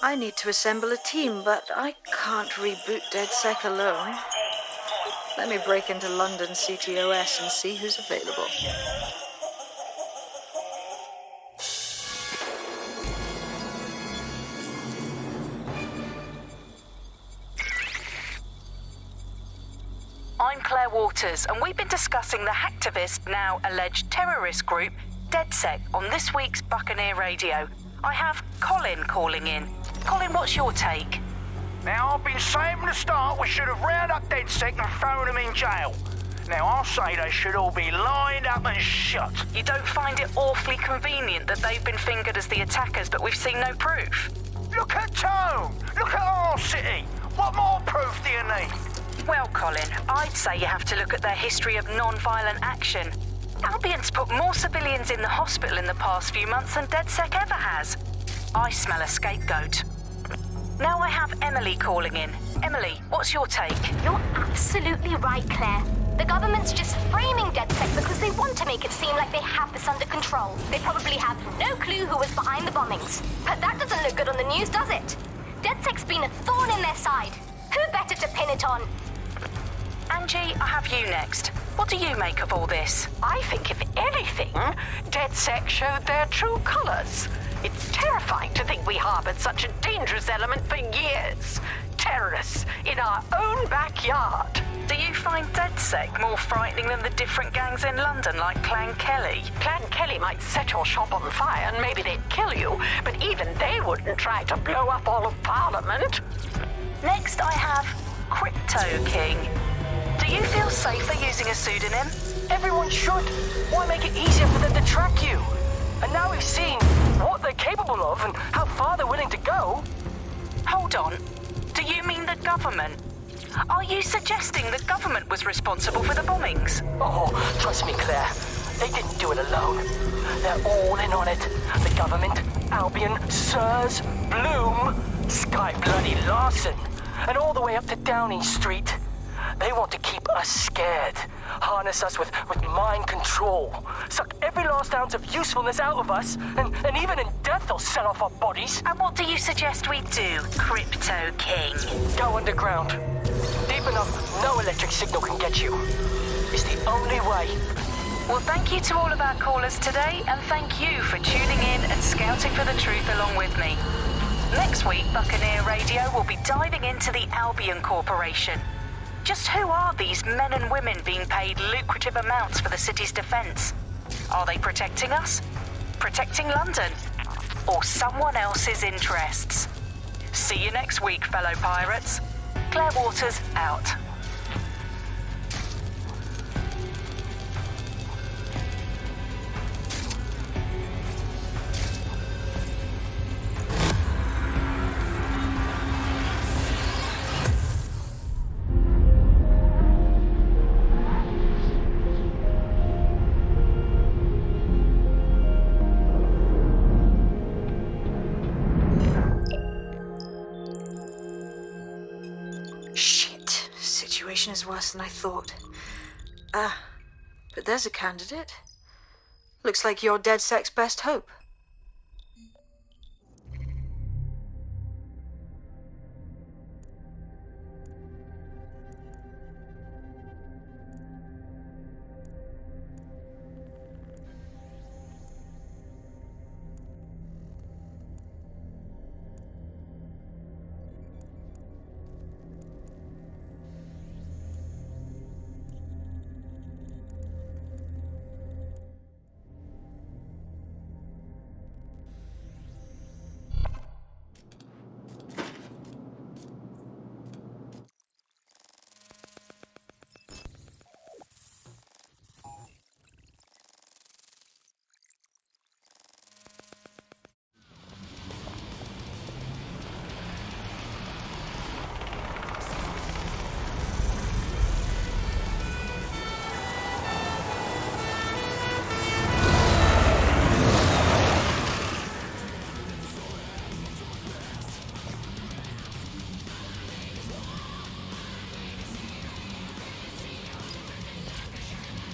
I need to assemble a team, but I can't reboot DedSec alone. Let me break into London CTOS and see who's available. I'm Claire Waters, and we've been discussing the hacktivist, now alleged terrorist group, DedSec, on this week's Buccaneer Radio. I have Colin calling in. Colin, what's your take? Now, I've been saying from the start we should have rounded up DedSec and thrown them in jail. Now, I'll say they should all be lined up and shot. You don't find it awfully convenient that they've been fingered as the attackers, but we've seen no proof? Look at Tone! Look at our city! What more proof do you need? Well, Colin, I'd say you have to look at their history of non-violent action. Albion's put more civilians in the hospital in the past few months than DedSec ever has. I smell a scapegoat. Now I have Emily calling in. Emily, what's your take? You're absolutely right, Claire. The government's just framing DedSec because they want to make it seem like they have this under control. They probably have no clue who was behind the bombings. But that doesn't look good on the news, does it? DedSec's been a thorn in their side. Who better to pin it on? Angie, I have you next. What do you make of all this? I think, if anything, DedSec showed their true colors. It's terrifying to think we harbored such a dangerous element for years. Terrorists in our own backyard. Do you find DedSec more frightening than the different gangs in London, like Clan Kelly? Clan Kelly might set your shop on fire and maybe they'd kill you, but even they wouldn't try to blow up all of Parliament. Next, I have Crypto King. Do you feel safer using a pseudonym? Everyone should. Why make it easier for them to track you? And now we've seen what they're capable of and how far they're willing to go. Hold on. Do you mean the government? Are you suggesting the government was responsible for the bombings? Oh, trust me, Claire. They didn't do it alone. They're all in on it. The government, Albion, Sirs, Bloom, Sky Bloody Larson, and all the way up to Downing Street. They want to keep us scared, harness us with mind control, suck every last ounce of usefulness out of us, and even in death they'll sell off our bodies. And what do you suggest we do, Crypto King? Go underground. Deep enough, no electric signal can get you. It's the only way. Well, thank you to all of our callers today, and thank you for tuning in and scouting for the truth along with me. Next week, Buccaneer Radio will be diving into the Albion Corporation. Just who are these men and women being paid lucrative amounts for the city's defense? Are they protecting us? Protecting London? Or someone else's interests? See you next week, fellow pirates. Claire Waters, out. Is worse than I thought. But there's a candidate. Looks like you're DedSec's best hope.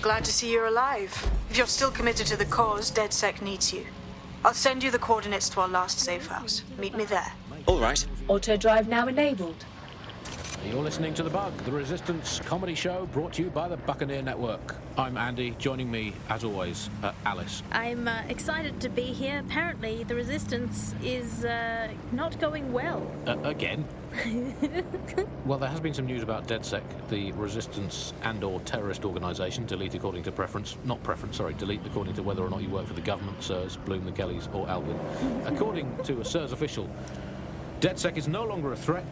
Glad to see you're alive. If you're still committed to the cause, DedSec needs you. I'll send you the coordinates to our last safe house. Meet me there. All right. Auto drive now enabled. You're listening to The Bug, the Resistance comedy show brought to you by the Buccaneer Network. I'm Andy, joining me, as always, Alice. I'm excited to be here. Apparently, the Resistance is not going well. Again? Well, there has been some news about DedSec, the Resistance and/or terrorist organisation, delete according to preference. Not preference, sorry, delete according to whether or not you work for the government, SIRS, Bloom, the Kellys, or Albion. According to a SIRS official, DedSec is no longer a threat.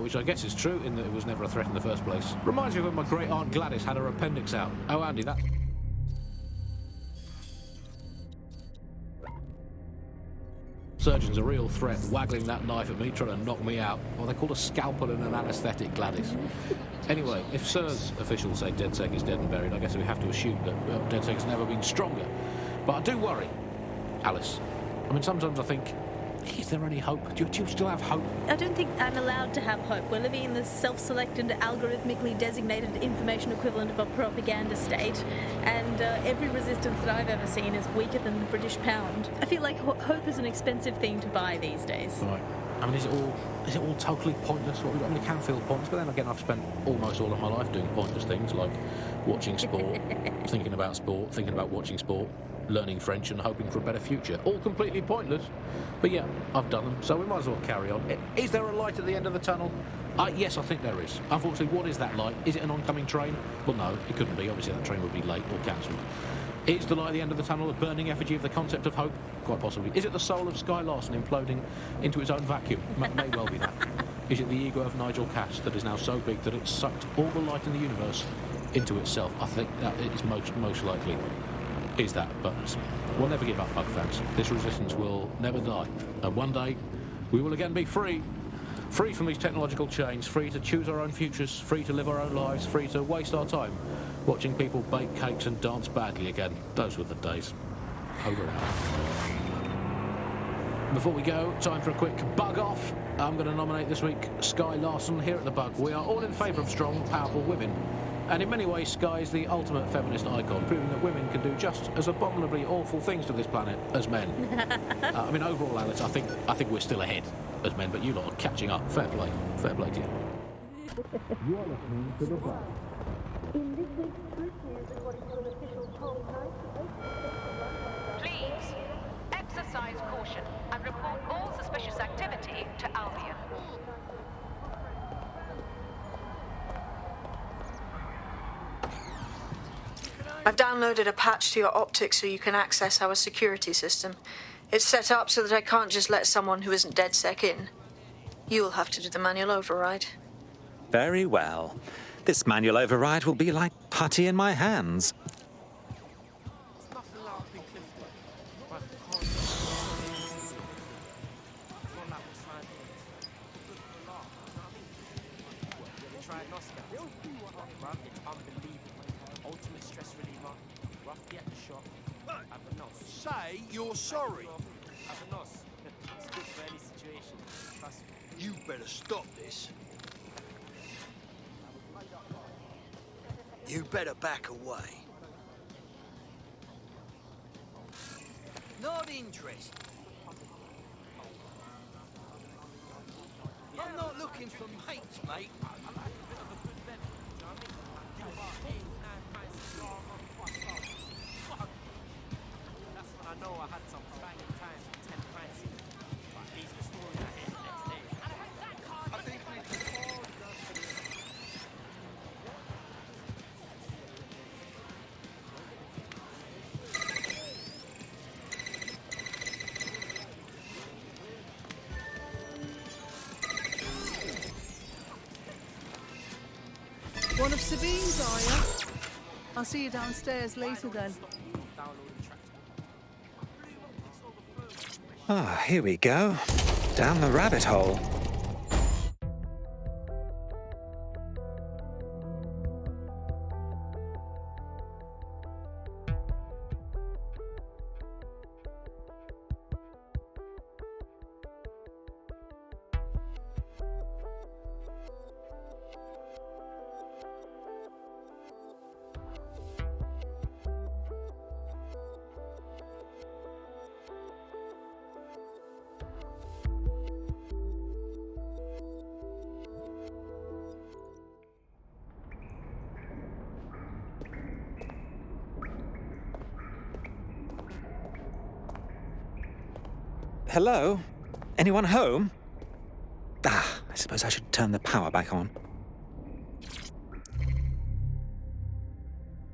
Which I guess is true, in that it was never a threat in the first place. Reminds me of when my great-aunt Gladys had her appendix out. Oh, Andy, that... Surgeon's a real threat, waggling that knife at me, trying to knock me out. Well, they called a scalpel and an anaesthetic, Gladys. Anyway, if SIRS officials say DedSec is dead and buried, I guess we have to assume that DedSec has never been stronger. But I do worry, Alice. I mean, sometimes I think, is there any hope? Do you still have hope? I don't think I'm allowed to have hope. We're living in the self-selected, algorithmically designated information equivalent of a propaganda state, and every resistance that I've ever seen is weaker than the British pound. I feel like hope is an expensive thing to buy these days. Right. I mean, is it all totally pointless? What I mean, it can feel pointless, but then again, I've spent almost all of my life doing pointless things, like watching sport, thinking about watching sport, learning French and hoping for a better future. All completely pointless. But yeah, I've done them, so we might as well carry on. Is there a light at the end of the tunnel? Yes, I think there is. Unfortunately, what is that light? Is it an oncoming train? Well, no, it couldn't be. Obviously, that train would be late or cancelled. Is the light at the end of the tunnel a burning effigy of the concept of hope? Quite possibly. Is it the soul of Sky Larson imploding into its own vacuum? May well be that. Is it the ego of Nigel Cass that is now so big that it's sucked all the light in the universe into itself? I think that is most likely. Is that, but we'll never give up, Bug fans. This resistance will never die. And one day, we will again be free. Free from these technological chains, free to choose our own futures, free to live our own lives, free to waste our time watching people bake cakes and dance badly again. Those were the days. Over and out. Before we go, time for a quick bug off. I'm going to nominate this week Sky Larson here at the Bug. We are all in favour of strong, powerful women. And in many ways, Sky is the ultimate feminist icon, proving that women can do just as abominably awful things to this planet as men. I mean, overall, Alice, I think we're still ahead as men, but you lot are catching up. Fair play to you. You are listening to The Bug. In this week's Truth News, according to an official poll tonight, Please, exercise caution and report all suspicious activity to Albion. I've downloaded a patch to your optics so you can access our security system. It's set up so that I can't just let someone who isn't DedSec in. You'll have to do the manual override. Very well. This manual override will be like putty in my hands. Say you're sorry. You better stop this. You better back away. Not interested. I'm not looking for mates, mate. I know I had some banging times with 10 pints. But these are the stories I hear the next day. I think we can all One of Sabine's, are you? I'll see you downstairs later then. Ah, here we go. Down the rabbit hole. Hello? Anyone home? I suppose I should turn the power back on.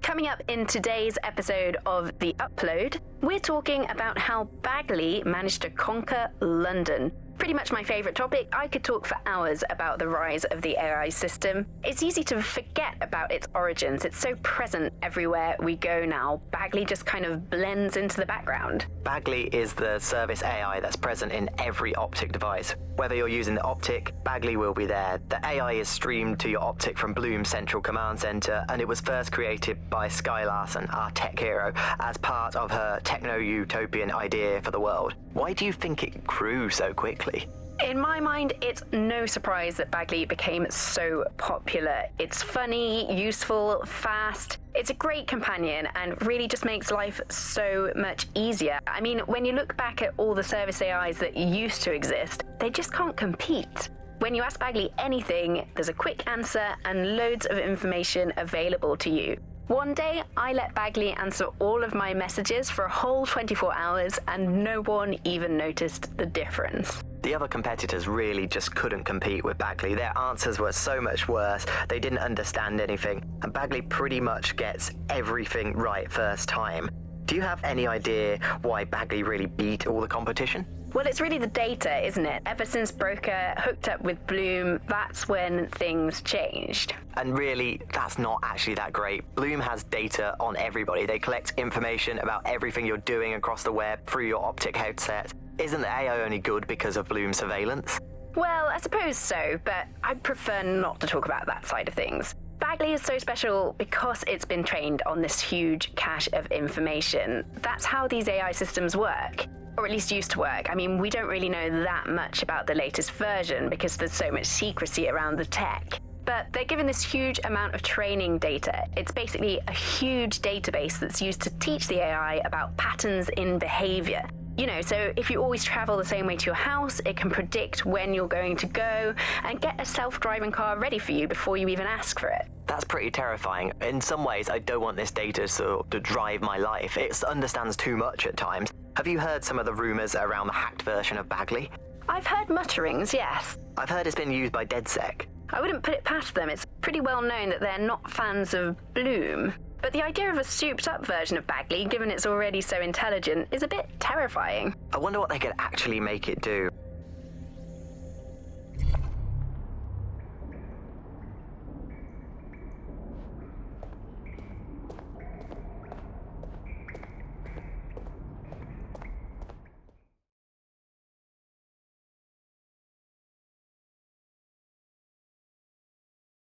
Coming up in today's episode of The Upload, we're talking about how Bagley managed to conquer London. Pretty much my favourite topic. I could talk for hours about the rise of the AI system. It's easy to forget about its origins. It's so present everywhere we go now. Bagley just kind of blends into the background. Bagley is the service AI that's present in every optic device. Whether you're using the optic, Bagley will be there. The AI is streamed to your optic from Bloom's central command center, and it was first created by Sky Larson, our tech hero, as part of her techno-utopian idea for the world. Why do you think it grew so quickly? In my mind, it's no surprise that Bagley became so popular. It's funny, useful, fast. It's a great companion and really just makes life so much easier. I mean, when you look back at all the service AIs that used to exist, they just can't compete. When you ask Bagley anything, there's a quick answer and loads of information available to you. One day, I let Bagley answer all of my messages for a whole 24 hours and no one even noticed the difference. The other competitors really just couldn't compete with Bagley. Their answers were so much worse, they didn't understand anything, and Bagley pretty much gets everything right first time. Do you have any idea why Bagley really beat all the competition? Well, it's really the data, isn't it? Ever since Broker hooked up with Bloom, that's when things changed. And really, that's not actually that great. Bloom has data on everybody. They collect information about everything you're doing across the web through your optic headset. Isn't the AI only good because of Bloom's surveillance? Well, I suppose so, but I'd prefer not to talk about that side of things. Bagley is so special because it's been trained on this huge cache of information. That's how these AI systems work. Or at least used to work. I mean, we don't really know that much about the latest version because there's so much secrecy around the tech. But they're given this huge amount of training data. It's basically a huge database that's used to teach the AI about patterns in behavior. You know, so if you always travel the same way to your house, it can predict when you're going to go and get a self-driving car ready for you before you even ask for it. That's pretty terrifying. In some ways, I don't want this data to drive my life. It understands too much at times. Have you heard some of the rumors around the hacked version of Bagley? I've heard mutterings, yes. I've heard it's been used by DedSec. I wouldn't put it past them. It's pretty well known that they're not fans of Bloom. But the idea of a souped-up version of Bagley, given it's already so intelligent, is a bit terrifying. I wonder what they could actually make it do.